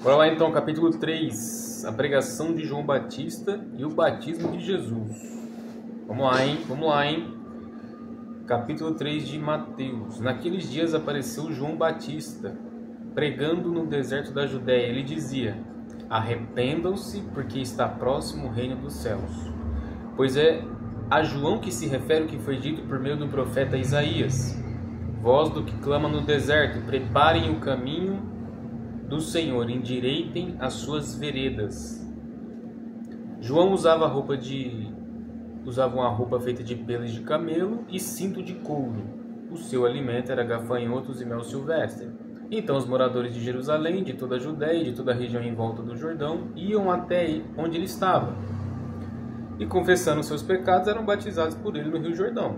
Bora lá então, capítulo 3, a pregação de João Batista e o batismo de Jesus. Vamos lá, hein? Capítulo 3 de Mateus. Naqueles dias apareceu João Batista, pregando no deserto da Judéia. Ele dizia: arrependam-se, porque está próximo o reino dos céus. Pois é a João que se refere o que foi dito por meio do profeta Isaías. Voz do que clama no deserto, preparem o caminho do Senhor, endireitem as suas veredas. João usava uma roupa feita de peles de camelo e cinto de couro. O seu alimento era gafanhotos e mel silvestre. Então os moradores de Jerusalém, de toda a Judéia e de toda a região em volta do Jordão, iam até onde ele estava. E confessando seus pecados, eram batizados por ele no Rio Jordão.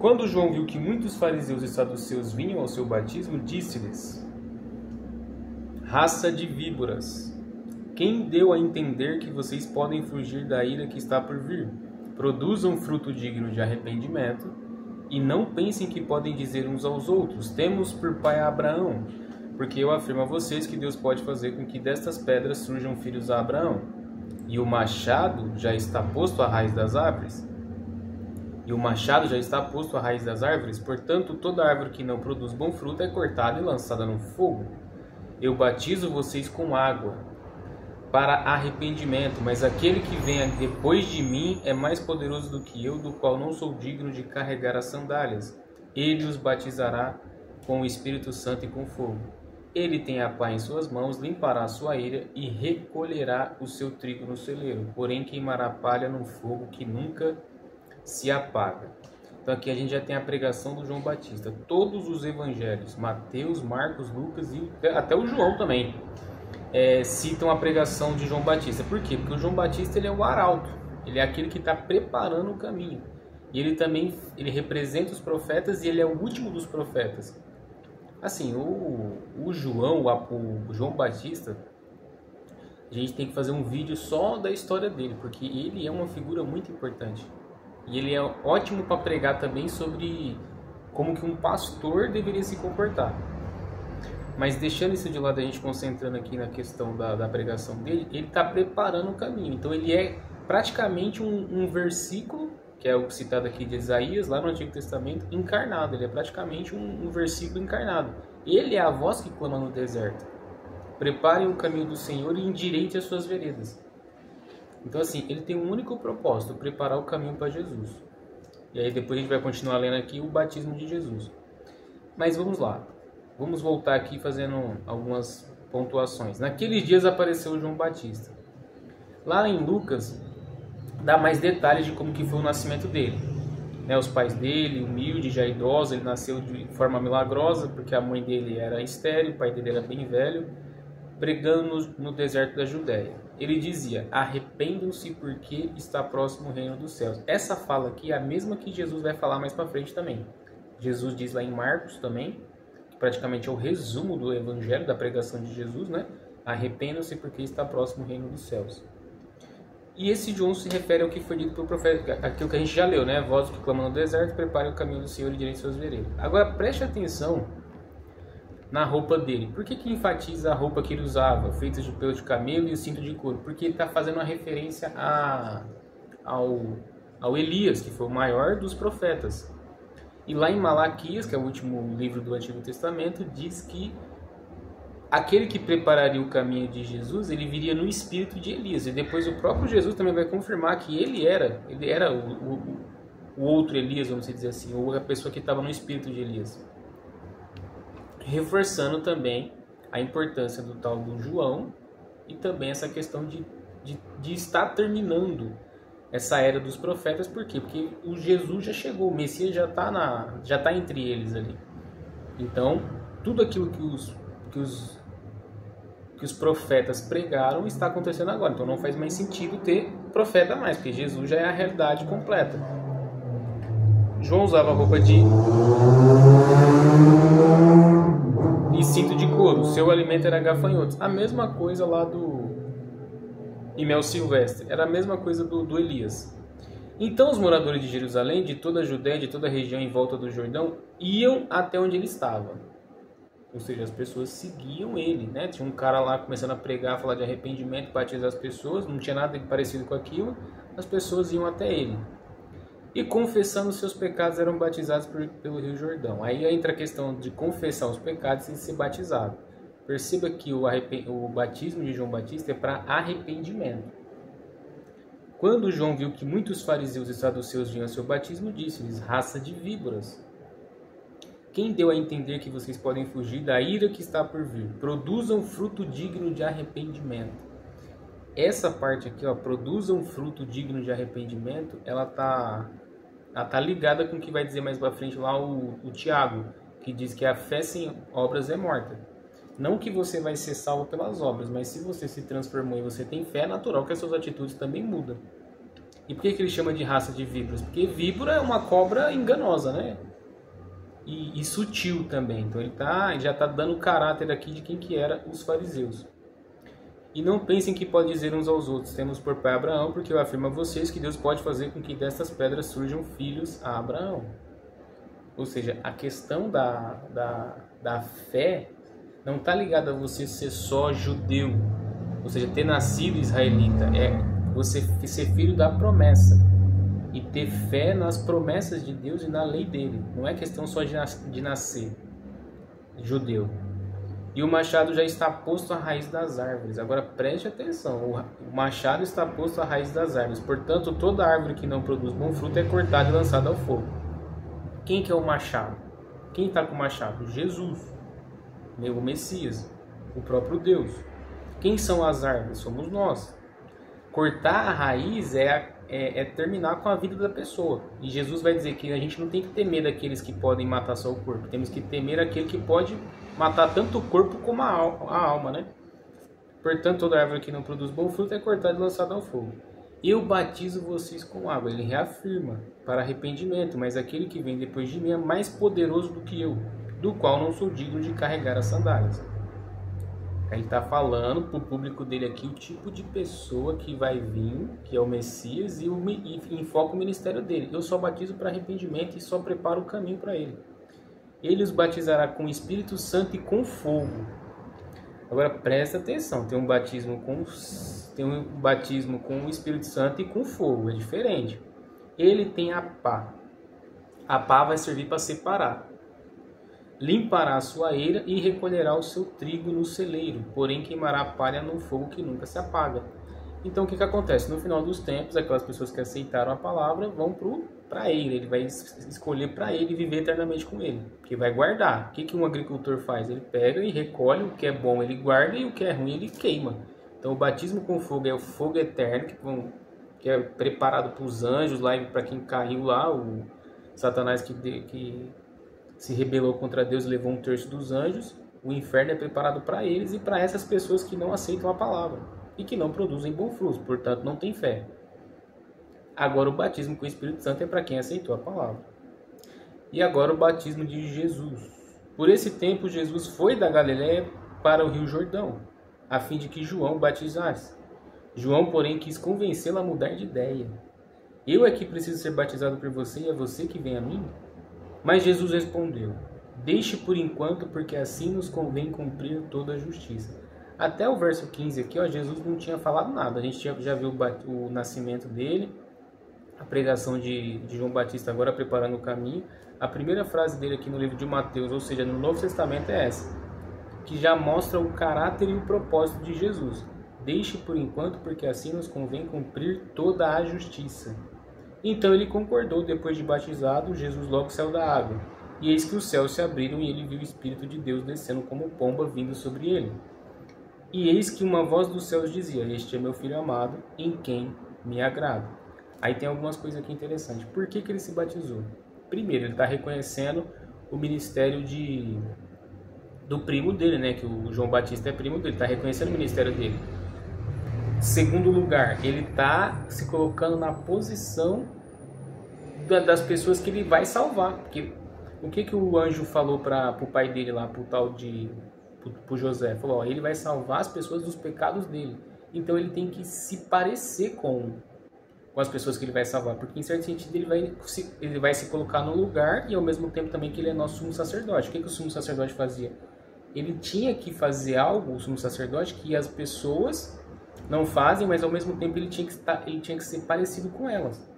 Quando João viu que muitos fariseus e saduceus vinham ao seu batismo, disse-lhes: raça de víboras, quem deu a entender que vocês podem fugir da ira que está por vir? Produzam fruto digno de arrependimento e não pensem que podem dizer uns aos outros: temos por pai Abraão, porque eu afirmo a vocês que Deus pode fazer com que destas pedras surjam filhos a Abraão. E o machado já está posto à raiz das árvores. Portanto, toda árvore que não produz bom fruto é cortada e lançada no fogo. Eu batizo vocês com água para arrependimento, mas aquele que vem depois de mim é mais poderoso do que eu, do qual não sou digno de carregar as sandálias. Ele os batizará com o Espírito Santo e com fogo. Ele tem a pá em suas mãos, limpará a sua eira e recolherá o seu trigo no celeiro, porém queimará a palha num fogo que nunca se apaga. Então aqui a gente já tem a pregação do João Batista. Todos os evangelhos, Mateus, Marcos, Lucas e até o João também, citam a pregação de João Batista. Por quê? Porque o João Batista ele é o arauto, ele é aquele que está preparando o caminho. E ele representa os profetas e ele é o último dos profetas. Assim, o João Batista, a gente tem que fazer um vídeo só da história dele, porque ele é uma figura muito importante. E ele é ótimo para pregar também sobre como que um pastor deveria se comportar. Mas deixando isso de lado, a gente concentrando aqui na questão da pregação dele, ele está preparando o caminho. Então ele é praticamente um versículo, que é o citado aqui de Isaías, lá no Antigo Testamento, encarnado. Ele é praticamente um versículo encarnado. Ele é a voz que clama no deserto: preparem o caminho do Senhor e endireite as suas veredas. Então assim, ele tem um único propósito: preparar o caminho para Jesus. E aí depois a gente vai continuar lendo aqui o batismo de Jesus. Mas vamos lá. Vamos voltar aqui fazendo algumas pontuações. Naqueles dias apareceu João Batista. Lá em Lucas, dá mais detalhes de como que foi o nascimento dele. Os pais dele, humilde, já idoso, ele nasceu de forma milagrosa, porque a mãe dele era estéril, o pai dele era bem velho, pregando no deserto da Judéia. Ele dizia: arrependam-se, porque está próximo o reino dos céus. Essa fala aqui é a mesma que Jesus vai falar mais para frente também. Jesus diz lá em Marcos também, que praticamente é o resumo do evangelho, da pregação de Jesus, né? Arrependam-se, porque está próximo o reino dos céus. E esse João se refere ao que foi dito pelo profeta, aquilo que a gente já leu, né? Voz que clama no deserto, prepare o caminho do Senhor e endireite seus veredas. Agora preste atenção na roupa dele. Por que enfatiza a roupa que ele usava, feita de pelo de camelo e o cinto de couro? Porque ele está fazendo uma referência ao Elias, que foi o maior dos profetas. E lá em Malaquias, que é o último livro do Antigo Testamento, diz que aquele que prepararia o caminho de Jesus, ele viria no espírito de Elias. E depois o próprio Jesus também vai confirmar que ele era o outro Elias, vamos dizer assim, ou a pessoa que estava no espírito de Elias. Reforçando também a importância do tal do João e também essa questão de estar terminando essa era dos profetas. Por quê? Porque o Jesus já chegou, o Messias já está entre eles ali. Então, tudo aquilo que os profetas pregaram está acontecendo agora. Então não faz mais sentido ter profeta mais, porque Jesus já é a realidade completa. João usava roupa de e cinto de couro. Seu alimento era gafanhotos. A mesma coisa lá e mel silvestre. Era a mesma coisa do Elias. Então os moradores de Jerusalém, de toda a Judéia, de toda a região em volta do Jordão, iam até onde ele estava. Ou seja, as pessoas seguiam ele, né? Tinha um cara lá começando a pregar, falar de arrependimento, batizar as pessoas, não tinha nada parecido com aquilo, as pessoas iam até ele. E confessando seus pecados eram batizados pelo Rio Jordão. Aí entra a questão de confessar os pecados e ser batizado. Perceba que o batismo de João Batista é para arrependimento. Quando João viu que muitos fariseus e saduceus vinham ao seu batismo, disse-lhes: raça de víboras, quem deu a entender que vocês podem fugir da ira que está por vir? Produzam fruto digno de arrependimento. Essa parte aqui, ó, produzam fruto digno de arrependimento, ela tá ligada com o que vai dizer mais para frente lá o Tiago, que diz que a fé sem obras é morta. Não que você vai ser salvo pelas obras, mas se você se transformou e você tem fé, é natural que as suas atitudes também mudam. E por que ele chama de raça de víboras? Porque víbora é uma cobra enganosa, né? E sutil também. Então ele já está dando o caráter aqui de quem que era os fariseus. E não pensem que pode dizer uns aos outros: temos por pai Abraão, porque eu afirmo a vocês que Deus pode fazer com que destas pedras surjam filhos a Abraão. Ou seja, a questão da fé não está ligada a você ser só judeu, ou seja, ter nascido israelita. É você ser filho da promessa e ter fé nas promessas de Deus e na lei dele. Não é questão só de nascer judeu. E o machado já está posto à raiz das árvores. Agora preste atenção, o machado está posto à raiz das árvores. Portanto, toda árvore que não produz bom fruto é cortada e lançada ao fogo. Quem que é o machado? Quem está com o machado? Jesus, o Messias, o próprio Deus. Quem são as árvores? Somos nós. Cortar a raiz é terminar com a vida da pessoa. E Jesus vai dizer que a gente não tem que temer daqueles que podem matar só o corpo. Temos que temer aquele que pode matar tanto o corpo como a alma, né? Portanto, toda árvore que não produz bom fruto é cortada e lançada ao fogo. Eu batizo vocês com água. Ele reafirma para arrependimento, mas aquele que vem depois de mim é mais poderoso do que eu, do qual não sou digno de carregar as sandálias. Ele está falando para o público dele aqui o tipo de pessoa que vai vir, que é o Messias, e enfoca o ministério dele. Eu só batizo para arrependimento e só preparo o caminho para ele. Ele os batizará com o Espírito Santo e com fogo. Agora presta atenção, tem um batismo com o Espírito Santo e com fogo, é diferente. Ele tem a pá. A pá vai servir para separar. Limpará a sua eira e recolherá o seu trigo no celeiro, porém queimará a palha no fogo que nunca se apaga. Então o que acontece? No final dos tempos, aquelas pessoas que aceitaram a palavra vão para a eira. Ele vai escolher para ele viver eternamente com ele, que vai guardar. O que um agricultor faz? Ele pega e recolhe o que é bom, ele guarda, e o que é ruim ele queima. Então o batismo com fogo é o fogo eterno, que é preparado para os anjos, lá para quem caiu lá, o Satanás que se rebelou contra Deus e levou 1/3 dos anjos. O inferno é preparado para eles e para essas pessoas que não aceitam a palavra e que não produzem bom fruto, portanto não tem fé. Agora o batismo com o Espírito Santo é para quem aceitou a palavra. E agora o batismo de Jesus. Por esse tempo Jesus foi da Galiléia para o Rio Jordão, a fim de que João batizasse. João, porém, quis convencê-lo a mudar de ideia. Eu é que preciso ser batizado por você e é você que vem a mim? Mas Jesus respondeu: deixe por enquanto, porque assim nos convém cumprir toda a justiça. Até o verso 15 aqui, ó, Jesus não tinha falado nada. A gente já viu o nascimento dele, a pregação de João Batista agora preparando o caminho. A primeira frase dele aqui no livro de Mateus, ou seja, no Novo Testamento, é essa, que já mostra o caráter e o propósito de Jesus. Deixe por enquanto, porque assim nos convém cumprir toda a justiça. Então ele concordou. Depois de batizado, Jesus logo saiu da água. E eis que os céus se abriram e ele viu o Espírito de Deus descendo como pomba vindo sobre ele. E eis que uma voz dos céus dizia: este é meu filho amado, em quem me agrado. Aí tem algumas coisas aqui interessantes. Por que ele se batizou? Primeiro, ele está reconhecendo o ministério do primo dele, né? Que o João Batista é primo dele, está reconhecendo o ministério dele. Segundo lugar, ele está se colocando na posição das pessoas que ele vai salvar. Porque o que o anjo falou para o pai dele lá, para José? Falou: ó, ele vai salvar as pessoas dos pecados dele. Então ele tem que se parecer com as pessoas que ele vai salvar, porque em certo sentido ele vai se colocar no lugar, e ao mesmo tempo também que ele é nosso sumo sacerdote. O que o sumo sacerdote fazia? ele tinha que fazer algo, o sumo sacerdote, que as pessoas não fazem, mas ao mesmo tempo ele tinha que ser parecido com elas.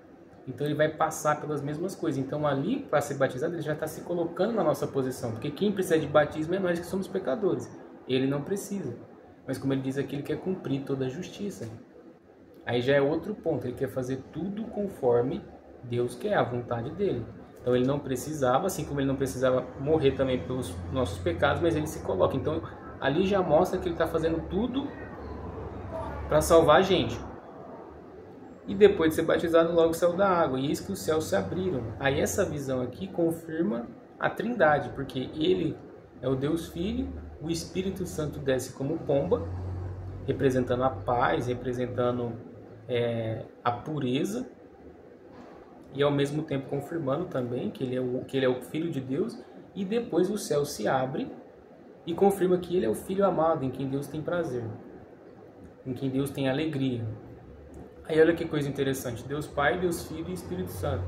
Então ele vai passar pelas mesmas coisas. Então ali, para ser batizado, ele já está se colocando na nossa posição. Porque quem precisa de batismo é nós que somos pecadores. Ele não precisa. Mas como ele diz aqui, ele quer cumprir toda a justiça. Aí já é outro ponto. Ele quer fazer tudo conforme Deus quer, a vontade dele. Então ele não precisava, assim como ele não precisava morrer também pelos nossos pecados, mas ele se coloca. Então ali já mostra que ele está fazendo tudo para salvar a gente. E depois de ser batizado, logo saiu da água. E eis que os céus se abriram. Aí essa visão aqui confirma a Trindade, porque ele é o Deus Filho, o Espírito Santo desce como pomba, representando a paz, representando a pureza, e ao mesmo tempo confirmando também que ele é o Filho de Deus. E depois o céu se abre e confirma que ele é o Filho amado, em quem Deus tem prazer, em quem Deus tem alegria. Aí olha que coisa interessante, Deus Pai, Deus Filho e Espírito Santo.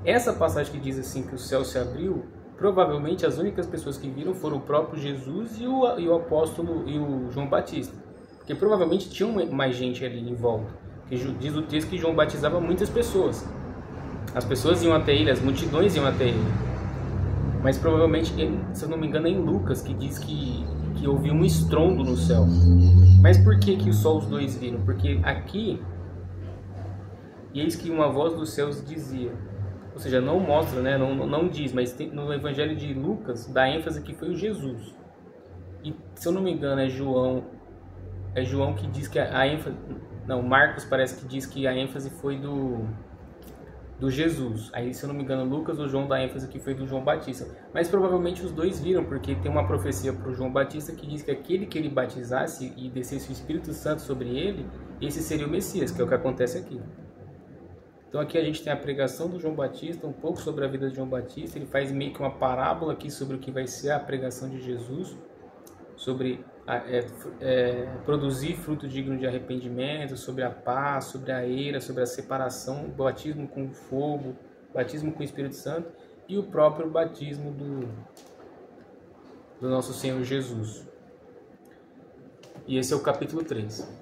Essa passagem que diz assim que o céu se abriu, provavelmente as únicas pessoas que viram foram o próprio Jesus e o apóstolo e o João Batista. Porque provavelmente tinha mais gente ali em volta. Porque diz o texto que João batizava muitas pessoas. As pessoas iam até ele, as multidões iam até ele. Mas provavelmente, se eu não me engano, é em Lucas que diz que houve um estrondo no céu. Mas por que só os dois viram? Porque aqui... E eis que uma voz dos céus dizia, ou seja, não mostra, né? não diz, mas no Evangelho de Lucas dá ênfase que foi o Jesus. E se eu não me engano é João que diz que a ênfase, não, Marcos parece que diz que a ênfase foi do Jesus. Aí se eu não me engano Lucas ou João dá ênfase que foi do João Batista. Mas provavelmente os dois viram, porque tem uma profecia para o João Batista que diz que aquele que ele batizasse e descesse o Espírito Santo sobre ele, esse seria o Messias, que é o que acontece aqui. Então aqui a gente tem a pregação do João Batista, um pouco sobre a vida de João Batista. Ele faz meio que uma parábola aqui sobre o que vai ser a pregação de Jesus, sobre produzir fruto digno de arrependimento, sobre a paz, sobre a ira, sobre a separação, o batismo com fogo, batismo com o Espírito Santo e o próprio batismo do nosso Senhor Jesus. E esse é o capítulo 3.